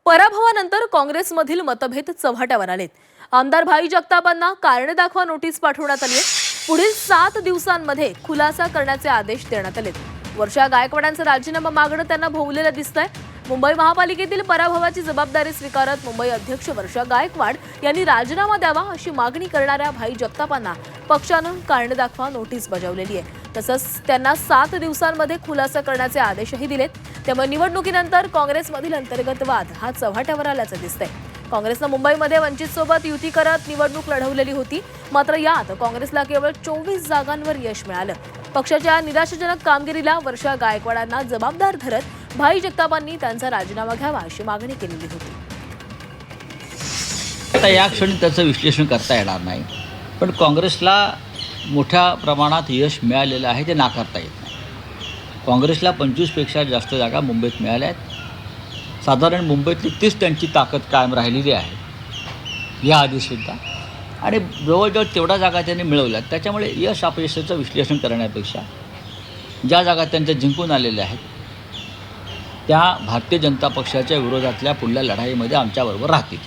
पराभवानंतर काँग्रेसमधील मतभेद चव्हाट्यावर आलेत। आमदार भाई जगतापांना कारणे दाखवा नोटीस पाठवण्यात आली आहे। पुढील 7 दिवसांमध्ये खुलासा करण्याचे आदेश देण्यात आलेत। वर्षा गायकवाडांचा राजीनामा मागणं त्यांना भोवलेलं दिसतंय। मुंबई महापालिकेतील पराभवाची जबाबदारी स्वीकारत मुंबई अध्यक्ष वर्षा गायकवाड यांनी राजीनामा द्यावा अशी मागणी करणाऱ्या भाई जगतापांना पक्षानं कारणे दाखवा नोटीस बजावलेली आहे। तसंच त्यांना 7 दिवसांमध्ये खुलासा करण्याचे आदेशही दिलेत। त्यामुळे निवडणुकीनंतर काँग्रेसमधील अंतर्गत वाद हा चव्हाट्यावर आल्याचं दिसतंय। काँग्रेसनं मुंबईमध्ये वंचितसोबत युती करत निवडणूक लढवलेली होती, मात्र यात काँग्रेसला केवळ 24 जागांवर यश मिळालं। पक्षाच्या निराशाजनक कामगिरीला वर्षा गायकवाडांना जबाबदार धरत भाई जगतापांनी त्यांचा राजीनामा घ्यावा अशी मागणी केलेली होती। आता या क्षणी त्याचं विश्लेषण करता येणार नाही, पण काँग्रेसला मोठ्या प्रमाणात यश मिळालेलं आहे ते नाकारता येत नाही। काँग्रेसला 25 पेक्षा जास्त जागा मुंबईत मिळाल्या आहेत। साधारण मुंबईतली 30 त्यांची ताकद कायम राहिलेली आहे याआधीसुद्धा, आणि जवळजवळ तेवढ्या जागा त्यांनी मिळवल्यात। त्याच्यामुळे यश अपयशाचं विश्लेषण करण्यापेक्षा ज्या जागा त्यांच्या जिंकून आलेल्या आहेत त्या भारतीय जनता पक्षाच्या विरोधातल्या पुढल्या लढाईमध्ये आमच्याबरोबर राहतील।